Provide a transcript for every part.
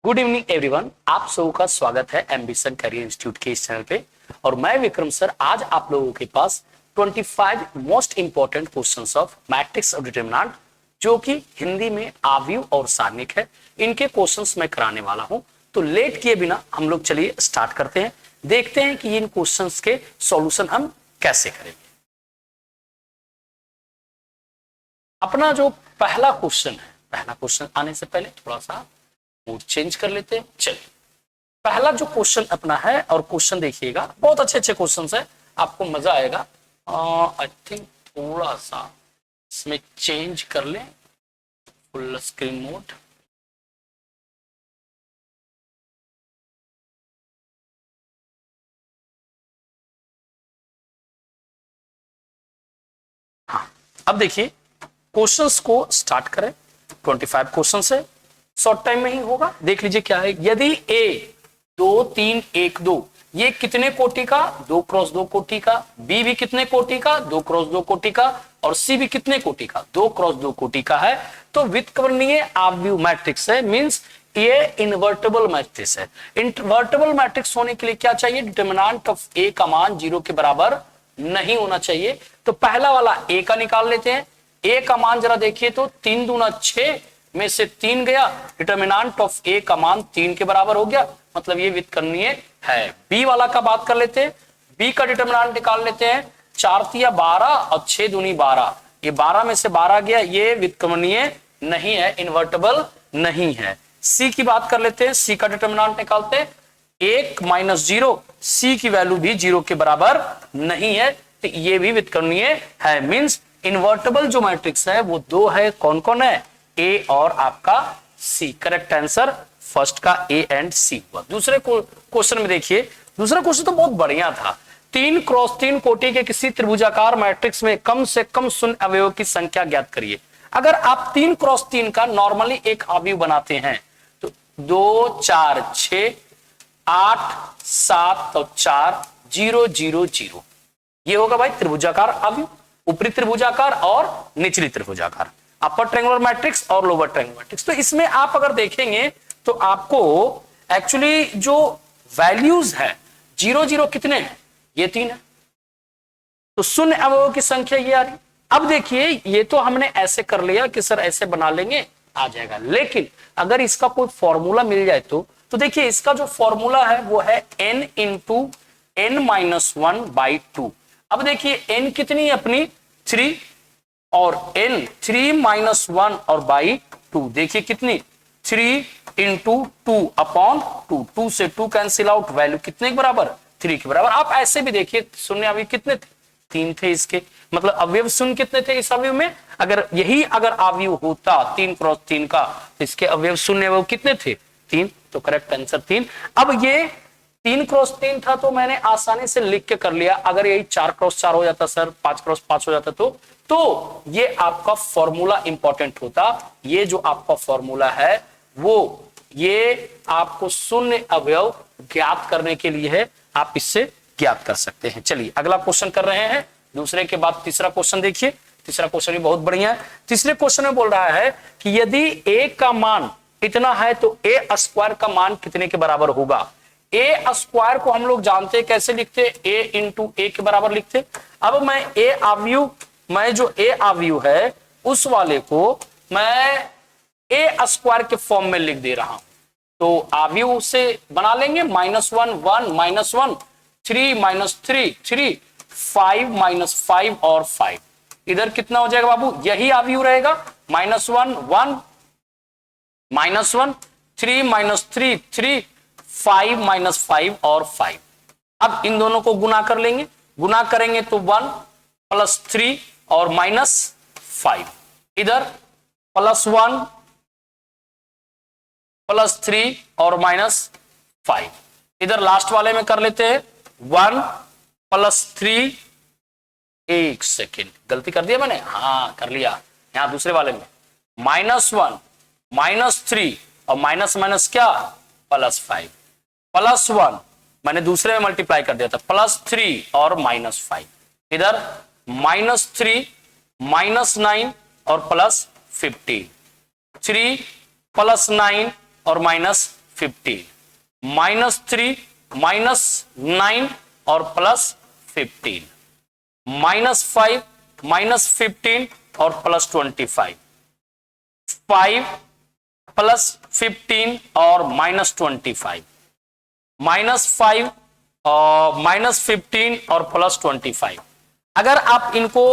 Good evening everyone, आप सबों का स्वागत है एम्बिशन करियर इंस्टीट्यूट के इस चैनल पे। और मैं विक्रम सर आज आप लोगों के पास 25 most important questions of matrix और डिटरमिनेंट जो कि हिंदी में आव्यूह और सारणिक है, इनके क्वेश्चंस मैं कराने वाला हूं। तो लेट किए बिना हम लोग चलिए स्टार्ट करते हैं, देखते हैं कि इन क्वेश्चंस के सॉल्यूशन हम कैसे करेंगे। अपना जो पहला क्वेश्चन आने से पहले थोड़ा सा मूड चेंज कर लेते हैं। चलिए, पहला जो क्वेश्चन अपना है, और क्वेश्चन देखिएगा, बहुत अच्छे अच्छे क्वेश्चन है, आपको मजा आएगा। आई थिंक थोड़ा सा इसमें चेंज कर लें, फुल स्क्रीन मोड। हाँ, अब देखिए क्वेश्चंस को स्टार्ट करें। 25 क्वेश्चन है, शॉर्ट टाइम में ही होगा। देख लीजिए क्या है। यदि ए 2 3 1 2 ये कितने कोटि का? 2 क्रॉस 2 कोटि का। बी भी कितने कोटि का? 2 क्रॉस 2 कोटि का। और सी भी कितने कोटि का? 2 क्रॉस 2 कोटि का है। तो व्युत्क्रमणीय आव्यूह मैट्रिक्स है, मींस ये इन्वर्टेबल मैट्रिक्स है। इन्वर्टेबल मैट्रिक्स होने के लिए क्या चाहिए? डिटरमिनेंट ऑफ ए का मान 0 के बराबर नहीं होना चाहिए। तो पहला वाला ए का निकाल लेते हैं। ए का मान जरा देखिए तो 3 दूना 6 में से 3 गया, डिटरमिनेंट ऑफ ए का मान 3 के बराबर हो गया, मतलब ये व्युत्क्रमणीय है। बी वाला का बात कर लेते हैं। बी का डिटरमिनेंट निकाल लेते हैं। 4 तिया 12 और 6 दूनी 12, ये 12 में से 12 गया, ये व्युत्क्रमणीय नहीं है, इन्वर्टेबल नहीं है। सी की बात कर लेते हैं। सी का डिटरमिनेंट निकालते हैं। 1 माइनस 0, सी की वैल्यू भी 0 के बराबर नहीं है, तो ये भी व्युत्क्रमणीय है। मींस इन्वर्टेबल जो मैट्रिक्स है वो 2 है। कौन कौन है? ए और आपका सी। करेक्ट आंसर फर्स्ट का ए एंड सी हुआ। दूसरे क्वेश्चन में देखिए, दूसरा क्वेश्चन तो बहुत बढ़िया था। 3 क्रॉस 3 कोटि के किसी त्रिभुजाकार मैट्रिक्स में कम से कम शून्य अवयवों की संख्या ज्ञात करिए। अगर आप 3 क्रॉस 3 का नॉर्मली एक अवयव बनाते हैं तो 2 4 6 8 7 और 4 0 0 0, ये होगा भाई त्रिभुजाकार अवयव। ऊपरी त्रिभुजाकार और निचली त्रिभुजाकार, अपर ट्रायंगुलर मैट्रिक्स और लोअर ट्रायंगुलर मैट्रिक्स। तो इसमें आप अगर देखेंगे तो आपको एक्चुअली जो वैल्यूज है 0 0 कितने हैं? ये 3 है। तो शून्य अवयवों की संख्या ये आ रही। अब देखिए, ये तो हमने ऐसे कर लिया कि सर ऐसे बना लेंगे, आ जाएगा। लेकिन अगर इसका कोई फॉर्मूला मिल जाए तो देखिए इसका जो फॉर्मूला है वो है n इंटू n-1/2। अब देखिए n कितनी है अपनी? 3, और n 3-1 और बाई 2, देखिए कितनी? 3 इंटू 2/2। 2 से 2 कैंसिल आउट, वैल्यू कितने के बराबर? 3 के बराबर। आप ऐसे भी देखिए, शून्य अवयव कितने थे? 3 थे इसके, मतलब अवयव शून्य कितने थे इस अवयव में? अगर यही अगर अवयव होता 3 क्रॉस 3 का, तो इसके अवयव शून्य अवयव कितने थे? 3। तो करेक्ट आंसर 3। अब ये 3 क्रॉस 3 था तो मैंने आसानी से लिख के कर लिया। अगर यही 4 क्रॉस 4 हो जाता सर, 5 क्रॉस 5 हो जाता तो ये आपका फॉर्मूला इंपॉर्टेंट होता। ये जो आपका फॉर्मूला है वो ये आपको शून्य अवयव ज्ञात करने के लिए है, आप इससे ज्ञात कर सकते हैं। चलिए अगला क्वेश्चन कर रहे हैं। दूसरे के बाद तीसरा क्वेश्चन देखिए। तीसरा क्वेश्चन भी बहुत बढ़िया है। तीसरे क्वेश्चन में बोल रहा है कि यदि ए का मान इतना है तो ए स्क्वायर का मान कितने के बराबर होगा? ए स्क्वायर को हम लोग जानते हैं कैसे लिखते? ए इंटू ए के बराबर लिखते। अब मैं जो ए अवयव है उस वाले को मैं ए स्क्वायर के फॉर्म में लिख दे रहा हूं। तो अवयव से बना लेंगे। -1 1 -1 3 -3 3 5 -5 और 5। इधर कितना हो जाएगा बाबू? यही अवयव रहेगा। -1 1 -1 3 -3 3 5 -5 और 5। अब इन दोनों को गुना कर लेंगे। गुना करेंगे तो 1 + 3 और -5। इधर +1 + 3 और -5। इधर लास्ट वाले में कर लेते हैं 1 + 3। एक सेकेंड, गलती कर दिया मैंने। हाँ कर लिया। यहां दूसरे वाले में -1 -3 और माइनस क्या? +5। +1 मैंने दूसरे में मल्टीप्लाई कर दिया था, +3 और -5। इधर -3 -9 और +15। 3 + 9 और 15, -3 -9 और +15, -5 -15 और +25, 5 +15 और -25, -5 -15 और +25। अगर आप इनको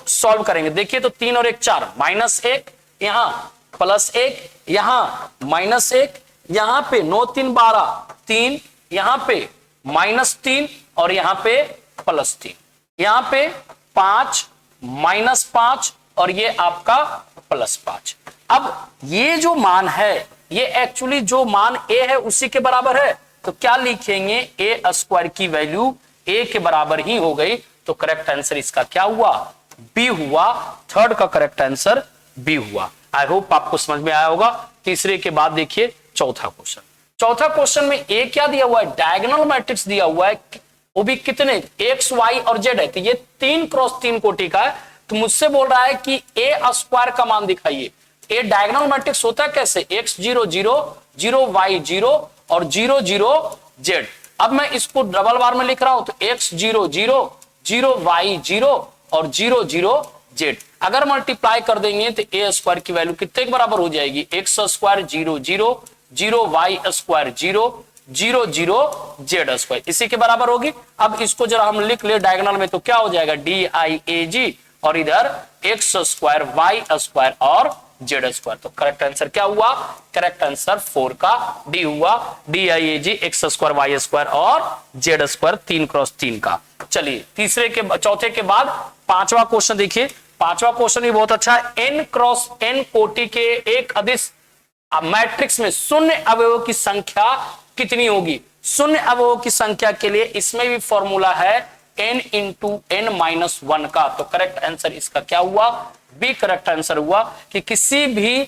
सॉल्व करेंगे, देखिए तो 3 और 1 4, -1 यहां +1 यहां -1, यहां पे 9 3 12 3, यहां पे -3 और यहां पे +3, यहां पे 5 -5 और ये आपका +5। अब ये जो मान है, ये एक्चुअली जो मान a है उसी के बराबर है, तो क्या लिखेंगे, a स्क्वायर की वैल्यू a के बराबर ही हो गई, तो करेक्ट आंसर इसका क्या हुआ, बी हुआ। थर्ड का करेक्ट आंसर बी हुआ। आई होप आपको समझ में आया होगा। तीसरे के बाद देखिए चौथा क्वेश्चन। चौथा क्वेश्चन में ए क्या दिया हुआ है, डायगोनल मैट्रिक्स दिया हुआ है, वो भी कितने, एक्स वाई और जेड है, तो ये 3 क्रॉस 3 कोटि का है। तो मुझसे बोल रहा है कि ए स्क्वायर का मान दिखाइए। ए डायगोनल मैट्रिक्स होता है कैसे, x 0 0 0 y 0 और 0 0 z। अब मैं इसको डबल बार में लिख रहा हूं, तो x 0 0 0 y 0 और 0 0 z। अगर मल्टीप्लाई कर देंगे तो ए स्क्वायर की वैल्यू कितने के बराबर हो जाएगी, x square 0 0 0 y square 0 0 0 z square, इसी के बराबर होगी। अब इसको जरा हम लिख ले डायगोनल में, तो क्या हो जाएगा, DIAG और इधर एक्स स्क्वायर वाई स्क्वायर और जेड स्क्वायर। तो करेक्ट आंसर क्या हुआ, करेक्ट आंसर 4 का डी हुआ, DIAG x square y square और जेड स्क्वायर 3 क्रॉस 3 का। चलिए तीसरे के चौथे के बाद पांचवा क्वेश्चन देखिए। पांचवा क्वेश्चन भी बहुत अच्छा है। n क्रॉस n कोटि के एक अदिश मैट्रिक्स में शून्य अवयवों की संख्या कितनी होगी। शून्य अवयवों की संख्या के लिए इसमें भी फॉर्मूला है n इंटू n माइनस 1 का। तो करेक्ट आंसर इसका क्या हुआ, बी करेक्ट आंसर हुआ कि किसी भी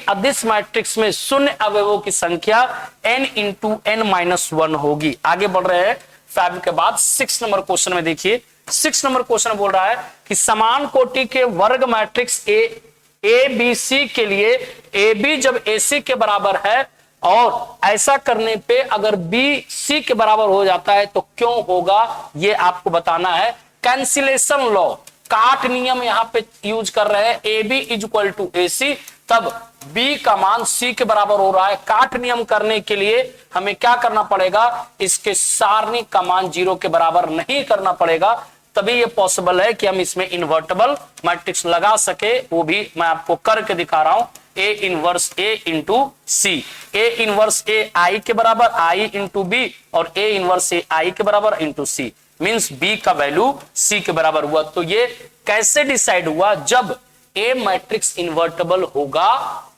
अदिश मैट्रिक्स में शून्य अवयवों की संख्या n इंटू n माइनस 1 होगी। आगे बढ़ रहे हैं 5 के बाद 6 नंबर क्वेश्चन में देखिए। 6 नंबर क्वेश्चन बोल रहा है कि समान कोटि के वर्ग मैट्रिक्स ए बी सी के लिए ए बी जब ए सी के बराबर है और ऐसा करने पे अगर बी सी के बराबर हो जाता है तो क्यों होगा, ये आपको बताना है। कैंसिलेशन लॉ, काट नियम यहां पे यूज कर रहे हैं। A B is equal to A C, तब बी का मान सी के बराबर हो रहा है। काट नियम करने के लिए हमें क्या करना पड़ेगा, इसके सारणी का मान 0 के बराबर नहीं करना पड़ेगा, तभी ये पॉसिबल है कि हम इसमें इन्वर्टेबल मैट्रिक्स लगा सके। वो भी मैं आपको करके दिखा रहा हूं। A inverse A into C, A inverse A I के बराबर आई इंटू बी और ए इनवर्स ए आई के बराबर इंटू सी, मीन्स बी का वैल्यू सी के बराबर हुआ। तो ये कैसे डिसाइड हुआ, जब ए मैट्रिक्स इन्वर्टेबल होगा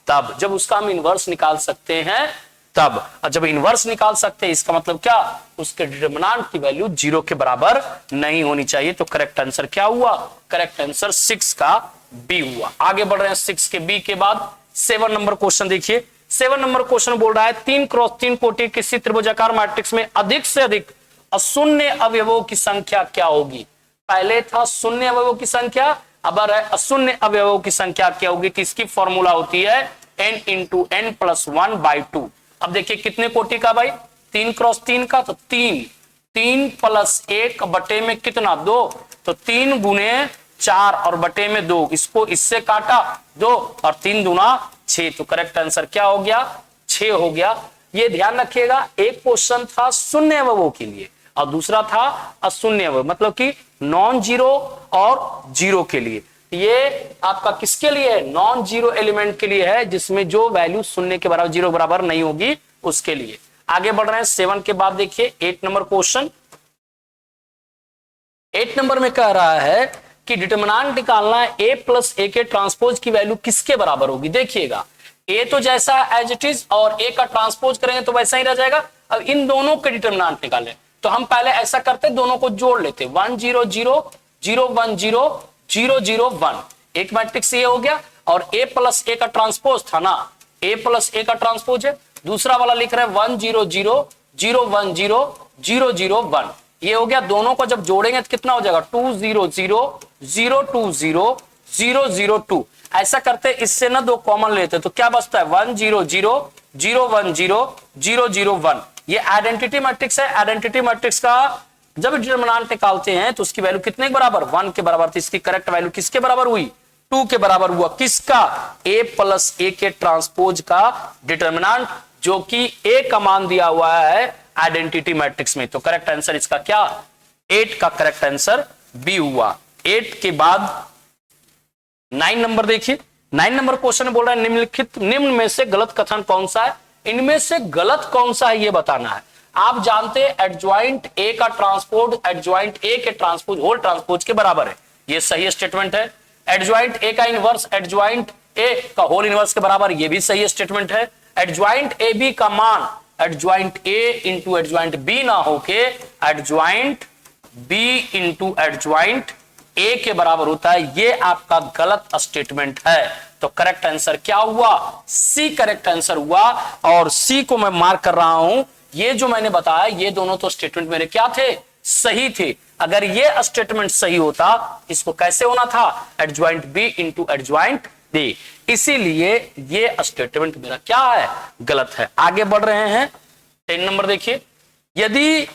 तब, जब उसका हम इनवर्स निकाल सकते हैं तब। और जब इनवर्स निकाल सकते हैं इसका मतलब क्या, उसके डिटरमिनेंट की वैल्यू 0 के बराबर नहीं होनी चाहिए। तो करेक्ट आंसर क्या हुआ, करेक्ट आंसर 6 का बी हुआ। आगे बढ़ रहे हैं 6 के बी के बाद 7 नंबर क्वेश्चन देखिए। 7 नंबर क्वेश्चन बोल रहा है 3 क्रॉस 3 कोटि किसी त्रिभुजाकार मैट्रिक्स में अधिक से अधिक अशून्य अवयवों की संख्या क्या होगी। पहले था शून्य अवयवों की संख्या, अब है अशून्य अवयवों की संख्या क्या होगी। तो इसकी फॉर्मूला होती है n इंटू n प्लस 1/2। अब देखिए कितने कोटि का भाई, 3 क्रॉस 3 का, तो 3 प्लस 1 बटे में कितना 2, तो 3 गुने 4 और बटे में 2, इसको इससे काटा 2 और 3 दूना 6। तो करेक्ट आंसर क्या हो गया, 6 हो गया। ये ध्यान रखिएगा, एक क्वेश्चन था शून्य अवयवों के लिए और दूसरा था अशून्य अवयव, मतलब कि नॉन जीरो और जीरो के लिए। ये आपका किसके लिए है, नॉन जीरो एलिमेंट के लिए है, जिसमें जो वैल्यू शून्य के बराबर 0 बराबर नहीं होगी उसके लिए। आगे बढ़ रहे हैं 7 के बाद देखिए 8 नंबर क्वेश्चन। 8 नंबर में कह रहा है कि डिटरमिनेंट निकालना है a प्लस a के ट्रांसपोज की वैल्यू किसके बराबर होगी। देखिएगा a तो जैसा एज इट इज और a का ट्रांसपोज करेंगे तो वैसा ही रह जाएगा। अब इन दोनों के डिटरमिनेंट निकालें तो हम पहले ऐसा करते, दोनों को जोड़ लेते, 1 0 0 0 1 0 0 0 1, एक मैट्रिक्स ये हो गया। और a प्लस a का ट्रांसपोज था ना, a प्लस a का ट्रांसपोज है। दूसरा वाला लिख रहे हैं 1 0 0 0 1 0 0 0 1, ये हो गया। दोनों को जब जोड़ेंगे तो कितना हो जाएगा, 2 0 0 0 2 0 0 0 2। ऐसा करते इससे ना 2 कॉमन लेते तो क्या बचता है, 1 0 0 0 1 ये आइडेंटिटी मैट्रिक्स है। आइडेंटिटी मैट्रिक्स का जब डिटरमिनेंट निकालते हैं तो उसकी वैल्यू कितने के बराबर, 1 के बराबर। तो इसकी करेक्ट वैल्यू किसके बराबर हुई, 2 के बराबर हुआ। किसका, a प्लस ए के ट्रांसपोज का डिटरमिनेंट, जो कि a का मान दिया हुआ है आइडेंटिटी मैट्रिक्स में। तो करेक्ट आंसर इसका क्या, 8 का करेक्ट आंसर बी हुआ। 8 के बाद 9 नंबर देखिए। 9 नंबर क्वेश्चन में बोल रहा है निम्नलिखित निम्न में से गलत कथन कौन सा है। इनमें से गलत कौन सा है ये बताना है। आप जानते हैं एडजॉइंट ए का ट्रांसपोज एडजॉइंट ए के ट्रांसपोज होल ट्रांसपोज के बराबर है, ये सही स्टेटमेंट है। एडजॉइंट ए का इनवर्स एडजॉइंट ए का होल इनवर्स के बराबर, ये भी सही स्टेटमेंट है। एडजॉइंट ए बी का मान adjoint A into adjoint B ना होके adjoint B into adjoint A के बराबर होता है, ये आपका गलत स्टेटमेंट है। तो करेक्ट आंसर क्या हुआ, सी करेक्ट आंसर हुआ। और सी को मैं मार्क कर रहा हूं। ये जो मैंने बताया ये दोनों तो स्टेटमेंट मेरे क्या थे, सही थे। अगर ये स्टेटमेंट सही होता, इसको कैसे होना था, adjoint B into adjoint D, इसीलिए ये स्टेटमेंट मेरा क्या है, गलत है। आगे बढ़ रहे हैं 10 नंबर देखिए। यदि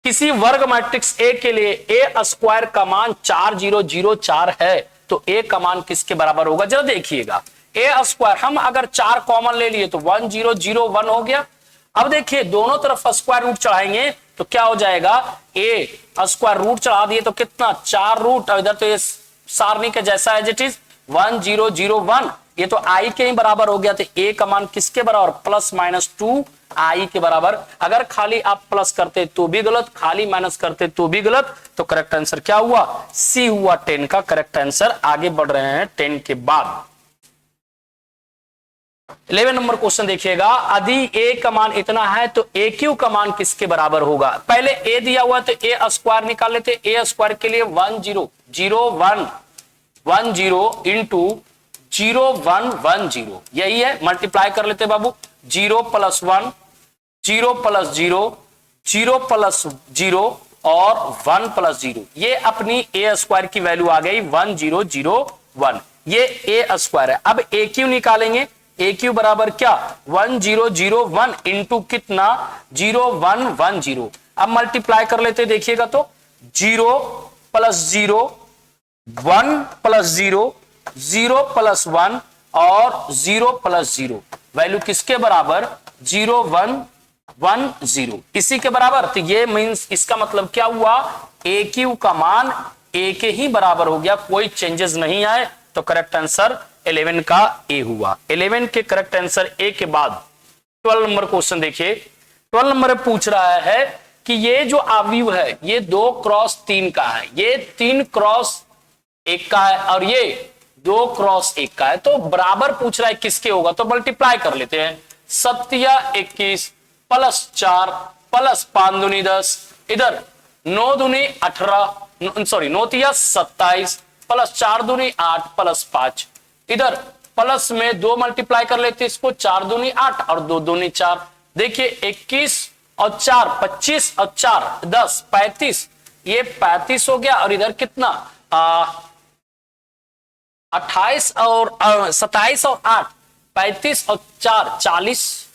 किसी वर्ग मैट्रिक्स ए के लिए ए स्क्वायर का मान 4004 है तो ए का मान किसके बराबर होगा, जरा देखिएगा। ए स्क्वायर हम अगर 4 कॉमन ले लिए तो 1001 हो गया। अब देखिए दोनों तरफ स्क्वायर रूट चढ़ाएंगे तो क्या हो जाएगा, ए स्क्वायर रूट चढ़ा दिए तो कितना 4 रूट, और इधर तो ये सारणी के जैसा एज इट इज 1001, ये तो आई के ही बराबर हो गया। तो ए का मान किसके बराबर, प्लस माइनस 2 आई के बराबर। अगर खाली आप प्लस करते तो भी गलत, खाली माइनस करते तो भी गलत। तो करेक्ट आंसर क्या हुआ, सी हुआ 10 का करेक्ट आंसर। आगे बढ़ रहे हैं 10 के बाद 11 नंबर क्वेश्चन देखिएगा। यदि ए का मान इतना है तो ए क्यू का मान किसके बराबर होगा। पहले ए दिया हुआ तो ए स्क्वायर निकाल लेते। ए स्क्वायर के लिए 10 इंटू 0110 यही है, मल्टीप्लाई कर लेते बाबू। 0 प्लस 1, 0 प्लस 0, 0 प्लस 0 और 1 प्लस 0, ये अपनी ए स्क्वायर की वैल्यू आ गई 1001। ये ए स्क्वायर है। अब ए क्यू निकालेंगे। ए क्यू बराबर क्या, 1001 इंटू कितना 0110। अब मल्टीप्लाई कर लेते देखिएगा तो 0 प्लस 0, 1 प्लस 0, 0 प्लस 1 और 0 प्लस 0, वैल्यू किसके बराबर 0110, इसी के बराबर। तो ये मींस इसका मतलब क्या हुआ, ए क्यू का मान ए के ही बराबर हो गया, कोई चेंजेस नहीं आए। तो करेक्ट आंसर 11 का ए हुआ। 11 के करेक्ट आंसर ए के बाद 12 नंबर क्वेश्चन देखिए। 12 नंबर पूछ रहा है कि ये जो अवयव है ये 2 क्रॉस 3 का है, ये 3 क्रॉस 1 का है और ये 2 क्रॉस 1 का है। तो बराबर पूछ रहा है किसके होगा, तो मल्टीप्लाई कर लेते हैं। 7 21 प्लस 4 प्लस 5 दूनी 10, इधर 9 दूनी 18, सॉरी 9 तिया 27 प्लस 4 दूनी 8 प्लस 5, इधर प्लस में 2 मल्टीप्लाई कर लेते हैं इसको, 4 दूनी 8 और 2 दूनी 4। देखिए 21 और 4 25 और 4 10 35, ये 35 हो गया और इधर कितना 28 और 27 और 8 35 और 4 40,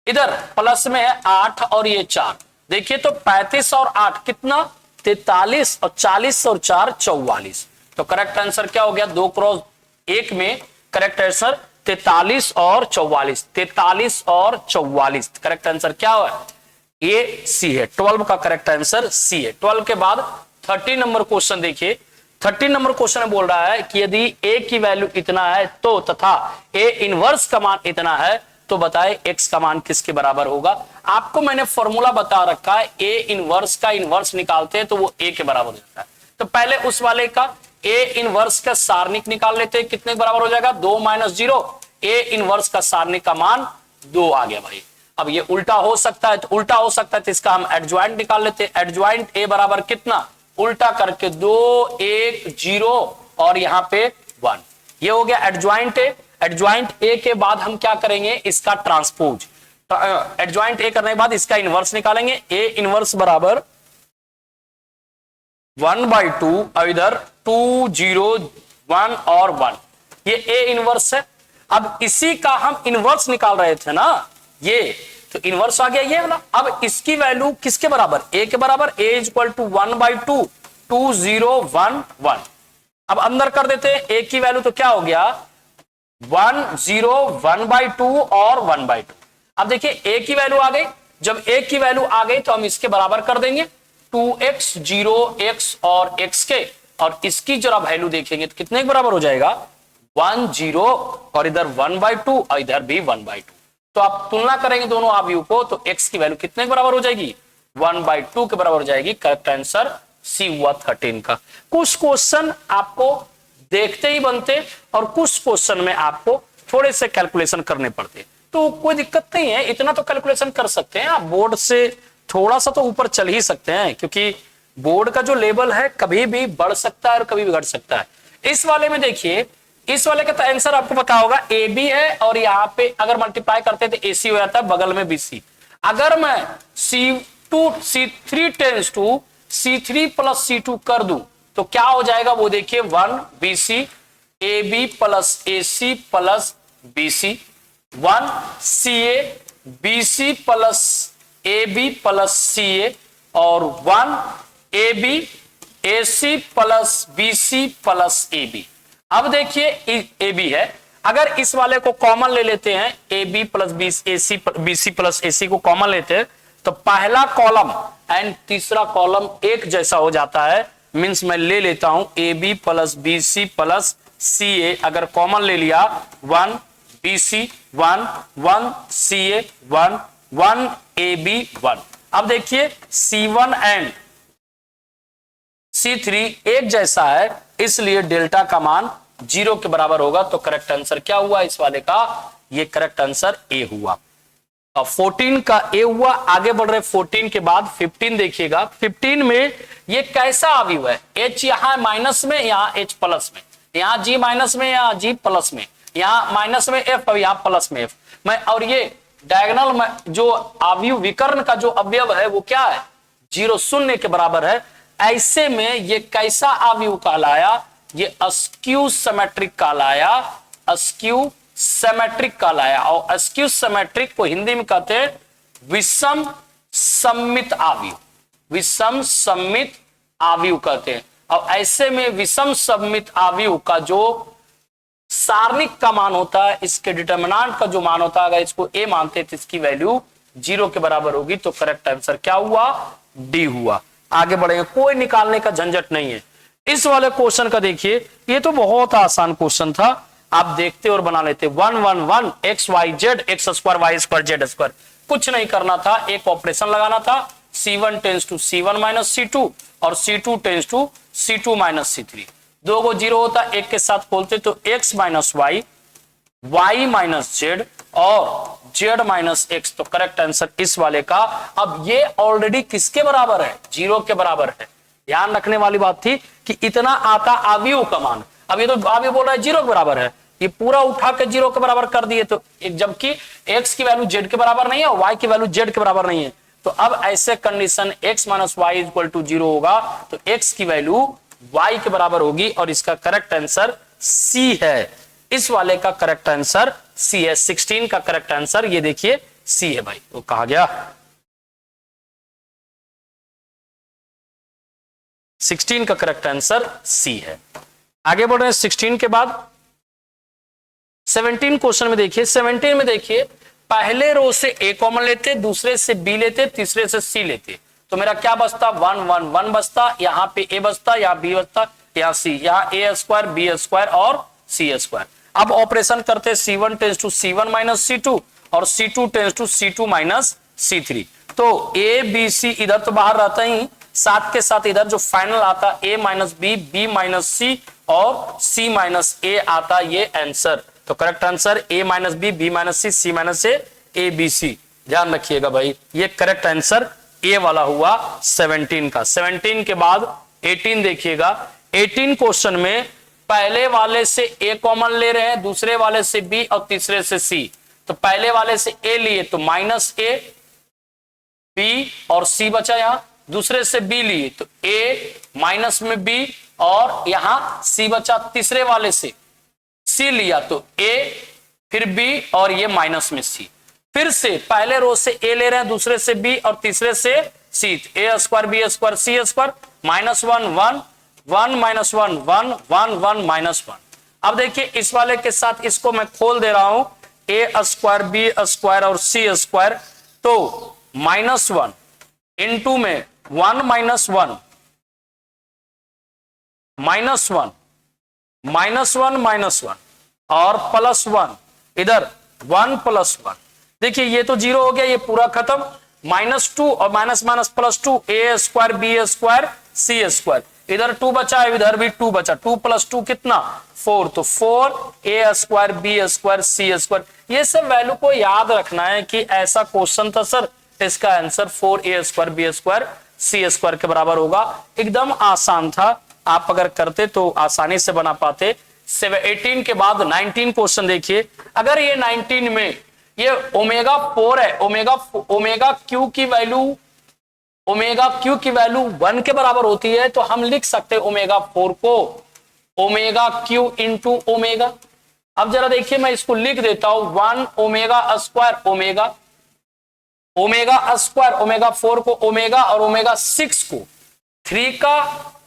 इधर प्लस में है 8 और ये 4। देखिए तो 35 और 8 कितना 43 और 40 और 4 44। तो करेक्ट आंसर क्या हो गया, 2 क्रॉस 1 में करेक्ट आंसर 43 और 44, 43 और 44। करेक्ट आंसर क्या हुआ, ये सी है। 12 का करेक्ट आंसर सी है। 12 के बाद 13 नंबर क्वेश्चन देखिए। 13 नंबर क्वेश्चन बोल रहा है कि यदि ए की वैल्यू इतना है तो तथा ए इनवर्स का मान इतना है तो बताए एक्स का मान किसके बराबर होगा। आपको मैंने फॉर्मूला बता रखा है, ए इनवर्स का इनवर्स निकालते हैं तो वो ए के बराबर हो जाता है। तो पहले उस वाले का ए इनवर्स का सारणिक निकाल लेते हैं, कितने के बराबर हो जाएगा 2 - 0। ए इनवर्स का सारणिक का मान 2 आ गया भाई। अब ये उल्टा हो सकता है, तो उल्टा हो सकता है तो इसका हम एडजॉइंट निकाल लेते हैं। एडजॉइंट ए बराबर कितना, उल्टा करके 2 1 0 और यहां पे 1, ये हो गया एडजॉइंट ए। एडजॉइंट ए के बाद हम क्या करेंगे, इसका ट्रांसपोज। एडजॉइंट ए करने के बाद इसका इनवर्स निकालेंगे। ए इनवर्स बराबर 1/2 और इधर 2 0 1 और 1, ये ए इनवर्स है। अब इसी का हम इनवर्स निकाल रहे थे ना, ये तो इनवर्स आ गया ये वाला। अब इसकी वैल्यू किसके बराबर, ए के बराबर, ए इज इक्वल टू 1/2, 2 0 1 1। अब अंदर कर देते हैं, ए की वैल्यू तो क्या हो गया 1 0 1/2 और 1/2। अब देखिए ए की वैल्यू आ गई, जब ए की वैल्यू आ गई तो हम इसके बराबर कर देंगे 2x 0x और x के, और इसकी जरा वैल्यू देखेंगे तो कितने के बराबर हो जाएगा 1 0 और इधर 1/2 और इधर भी 1/2। तो आप तुलना करेंगे दोनों अवयव को तो x की वैल्यू कितने के बराबर हो जाएगी 1/2 के बराबर हो जाएगी। करेक्ट आंसर सी हुआ 13 का। कुछ क्वेश्चन आपको देखते ही बनते और कुछ क्वेश्चन में आपको थोड़े से कैलकुलेशन करने पड़ते, तो कोई दिक्कत नहीं है, इतना तो कैलकुलेशन कर सकते हैं आप, बोर्ड से थोड़ा सा तो ऊपर चल ही सकते हैं, क्योंकि बोर्ड का जो लेवल है कभी भी बढ़ सकता है और कभी भी घट सकता है। इस वाले में देखिए, इस वाले का तो आंसर आपको पता होगा ए बी है, और यहां पे अगर मल्टीप्लाई करते तो ए सी हो जाता है, बगल में बी सी। अगर मैं C3 tense to C3 plus C2 कर दूं तो क्या हो जाएगा वो देखिए 1 BC AB plus AC plus BC, 1 CA BC plus AB plus CA और 1 AB AC plus BC plus AB। अब देखिए AB है, अगर इस वाले को कॉमन ले लेते हैं AB plus BC plus AC को कॉमन लेते हैं तो पहला कॉलम एंड तीसरा कॉलम एक जैसा हो जाता है। मींस मैं ले लेता हूं AB plus BC plus CA, अगर कॉमन ले लिया 1 BC 1 1 CA 1 1 AB 1। अब देखिए C1 एंड C3 एक जैसा है, इसलिए डेल्टा का मान 0 के बराबर होगा। तो करेक्ट आंसर क्या हुआ इस वाले का, ये करेक्ट आंसर ए हुआ। अब 14 का ए हुआ। आगे बढ़ रहे 14 के बाद 15 देखिएगा। 15 में ये कैसा अवयव है, H यहां माइनस में, यहां H प्लस में, यहां G माइनस में, यहां G प्लस में, यहां माइनस में F और यहां प्लस में F में, और ये डायगोनल में जो अवयव विकर्ण का जो अवयव है वो क्या है 0 0 के बराबर है। ऐसे में ये कैसा अवयव कहलाया, ये अस्क्यू सिमेट्रिक कहलाया, अस्क्यू सिमेट्रिक कहलाया। और अस्क्यू सिमेट्रिक को हिंदी में कहते हैं विषम सममित अवयव, विषम सममित अवयव कहते हैं। और ऐसे में विषम सममित अवयव का जो सारणिक का मान होता है, इसके डिटरमिनेंट का जो मान होता है, अगर इसको ए मानते हैं तो इसकी वैल्यू 0 के बराबर होगी। तो करेक्ट आंसर क्या हुआ, डी हुआ। आगे बढ़ेंगे, कोई निकालने का झंझट नहीं है। इस वाले क्वेश्चन का देखिए, ये तो बहुत आसान क्वेश्चन था, आप देखते और बना लेते। 1 1 1 x y z x square y square z square, कुछ नहीं करना था, एक ऑपरेशन लगाना था। C1 tense to C1 minus C2 और C2 tense to C2 minus C3। दो को 0 होता, एक के साथ खोलते तो x minus y, y minus z और z माइनस x। तो करेक्ट आंसर इस वाले का। अब ये ऑलरेडी किसके बराबर है, 0 के बराबर है। ध्यान रखने वाली बात थी कि इतना आता अवयव का मान, अब ये तो अवयव बोल रहा है 0 के बराबर है, ये पूरा उठा के 0 के बराबर कर दिए। तो जबकि x की वैल्यू z के बराबर नहीं है और y की वैल्यू z के बराबर नहीं है, तो अब ऐसे condition x minus y equal to 0 होगा तो x की वैल्यू y के बराबर होगी, और इसका करेक्ट आंसर C है। इस वाले का करेक्ट आंसर C है। 16 का करेक्ट आंसर ये देखिए C है भाई, वो कहा गया 16 का करेक्ट आंसर C है। आगे बढ़ रहे हैं 16 के बाद 17 क्वेश्चन में देखिए। 17 में देखिए, पहले रो से A कॉमन लेते, दूसरे से B लेते, तीसरे से C लेते, तो मेरा क्या बचता 1 1 1 बचता, यहां पे A बचता, यहां B बचता, यहां C, यहां A स्क्वायर B स्क्वायर और C स्क्वायर। अब ऑपरेशन करते C1 tense to C1 minus C2 और C2 tense to C2 minus C3। तो A B C इधर तो बाहर रहता ही, साथ के साथ इधर जो फाइनल आता A minus B, B minus C और C माइनस A आता ये आंसर। तो correct answer A minus B, B minus C, C minus A B C। ध्यान रखिएगा भाई, ये करेक्ट आंसर A वाला हुआ 17 का। 17 के बाद 18 देखिएगा। 18 क्वेश्चन में पहले वाले से A कॉमन ले रहे हैं, दूसरे वाले से B और तीसरे से C। तो पहले वाले से A लिए तो माइनस A, B और C बचा, यहां दूसरे से B लिए तो A माइनस में B और यहां C बचा, तीसरे वाले से C लिया तो A फिर बी और ये माइनस में सी। फिर से पहले रो से ए ले रहे हैं, दूसरे से बी और तीसरे से सी। ए स्क्वायर बी स्क्वायर सी स्क्वायर -1 1 1 -1 1 1 1 -1। अब देखिए इस वाले के साथ इसको मैं खोल दे रहा हूं, ए स्क्वायर बी स्क्वायर और सी स्क्वायर, तो -1 इंटू में 1 -1 -1 -1 और +1 इधर 1 +1। देखिए ये तो 0 हो गया, ये पूरा खत्म। -2 और माइनस +2 ए स्क्वायर बी स्क्वायर सी स्क्वायर, इधर 2 बचा है, इधर भी 2 बचा। 2 + 2 कितना 4, तो 4 ए स्क्वायर बी स्क्वायर सी स्क्वायर। ये सब वैल्यू को याद रखना है कि ऐसा क्वेश्चन था सर, इसका आंसर 4 ए स्क्वायर बी स्क्वायर सी स्क्वायर के बराबर होगा। एकदम आसान था, आप अगर करते तो आसानी से बना पाते। 18 के बाद 19 क्वेश्चन देखिए। अगर ये 19 में ये ओमेगा 4 है, ओमेगा क्यू की वैल्यू 1 के बराबर होती है, तो हम लिख सकते हैं ओमेगा 4 को ओमेगा क्यू इंटू ओमेगा। अब जरा देखिए मैं इसको लिख देता हूं, 1 omega square omega square omega 4 को ओमेगा और ओमेगा 6 को 3 का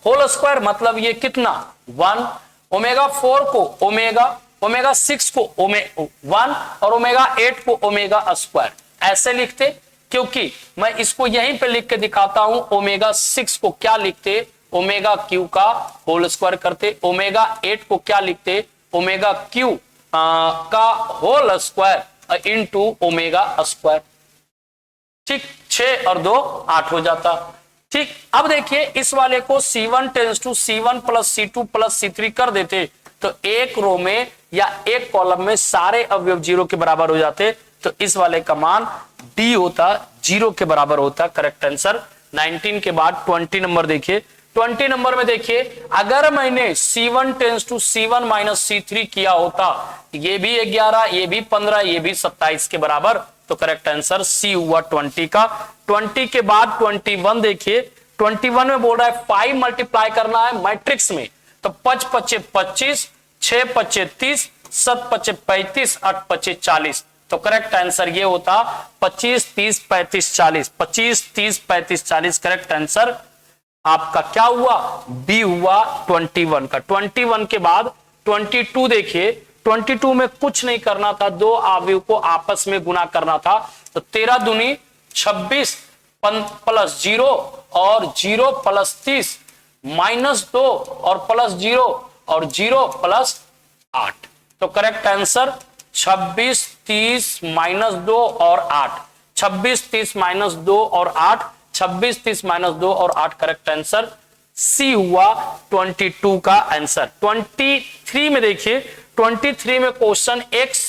होल स्क्वायर, मतलब ये कितना 1। ओमेगा 4 को ओमेगा 6 को 1 और ओमेगा 8 को ओमेगा स्क्वायर। ऐसे लिखते, क्योंकि मैं इसको यहीं पे लिख के दिखाता हूं। ओमेगा 6 को क्या लिखते, ओमेगा क्यू का होल स्क्वायर करते। ओमेगा 8 को क्या लिखते, ओमेगा क्यू का whole square into omega square. ठीक, 6 और 2 8 हो जाता। ठीक, अब देखिए इस वाले को C1 tense to C1 + C2 + C3 कर देते, तो एक रो में या एक कॉलम में सारे अवयव 0 के बराबर हो जाते, तो इस वाले का मान डी होता 0 के बराबर होता। करेक्ट आंसर 19 के बाद 20 नंबर देखिए। 20 नंबर में देखिए, अगर मैंने C1 tense to C1 - C3 किया होता, ये भी 11 ये भी 15 ये भी 27 के बराबर, तो करेक्ट आंसर सी हुआ 20 का। 20 के बाद 21 देखिए। 21 में बोल रहा है 5 मल्टीप्लाई करना है मैट्रिक्स में, तो 5 × 5 = 25, 6 × 5 = 30, 7 × 5 = 35, 8 × 5 = 40। तो करेक्ट आंसर ये होता 25 30 35 40, 25 30 35 40। करेक्ट आंसर आपका क्या हुआ, बी हुआ 21 का। 21 के बाद 22 देखिए। 22 में कुछ नहीं करना था, दो अवयव को आपस में गुना करना था, तो 13 दूनी 26 +0 और 0 + 30 -2 और +0 और 0 + 8। तो करेक्ट आंसर 26 30 -2 और 8, 26 30 -2 और 8, 26 30 -2 और 8। करेक्ट आंसर सी हुआ 22 का आंसर। 23 में देखिए, 23 में क्वेश्चन x,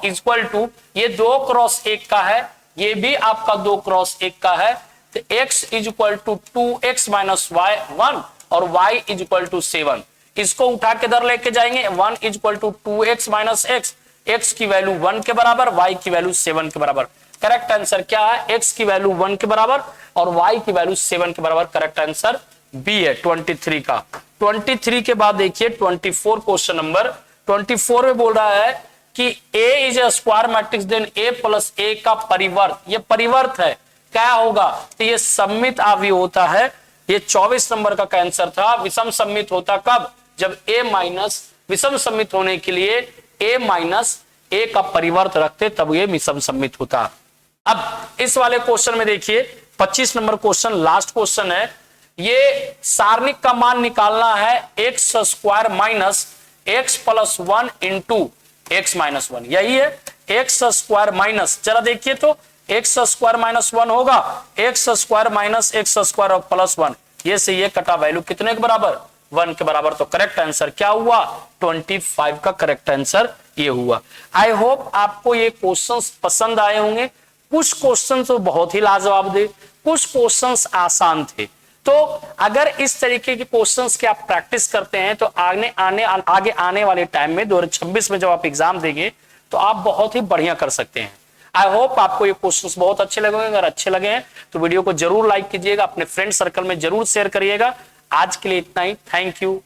इक्वल टू, ये 2 × 1 का है, ये भी आपका 2 × 1 का है, तो x equal to 2x - y 1 और y इक्वल टू 7। इसको उठा के इधर लेके जाएंगे, 1 equal to 2x - x, x की वैल्यू 1 के बराबर, y की वैल्यू 7 के बराबर। करेक्ट आंसर क्या है, x की वैल्यू 1 के बराबर और y की वैल्यू 7 के बराबर। करेक्ट आंसर बी है 23 का। 23 के बाद देखिए 24 क्वेश्चन नंबर। 24 में बोल रहा है कि A is a square matrix, then A + A का परिवर्त, ये परिवर्त है, क्या होगा, तो ये सममित अवयव होता है। ये 24 नंबर का आंसर था। विषम सममित होता कब, जब A- विषम सममित होने के लिए A - A का परिवर्त रखते, तब ये विषम सममित होता। अब इस वाले क्वेश्चन में देखिए 25 नंबर क्वेश्चन, लास्ट क्वेश्चन है। ये सारणिक का मान निकालना है, x² - x + 1 × x - 1, यही है x², जरा देखिए तो x² - 1 होगा, x² - x² और +1, ये से ये कटा, वैल्यू कितने के बराबर, 1 के बराबर। तो करेक्ट आंसर क्या हुआ, 25 का करेक्ट आंसर ये हुआ। आई होप आपको ये क्वेश्चंस पसंद आए होंगे। कुछ क्वेश्चंस तो बहुत ही लाजवाब थे, कुछ क्वेश्चंस आसान थे। तो अगर इस तरीके के क्वेश्चंस की आप प्रैक्टिस करते हैं, तो आगे आने वाले टाइम में 2026 में जब आप एग्जाम देंगे, तो आप बहुत ही बढ़िया कर सकते हैं। आई होप आपको ये क्वेश्चंस बहुत अच्छे लगे। अगर अच्छे लगे हैं तो वीडियो को जरूर लाइक कीजिएगा, अपने फ्रेंड सर्कल में जरूर शेयर करिएगा। आज के लिए इतना ही, थैंक यू।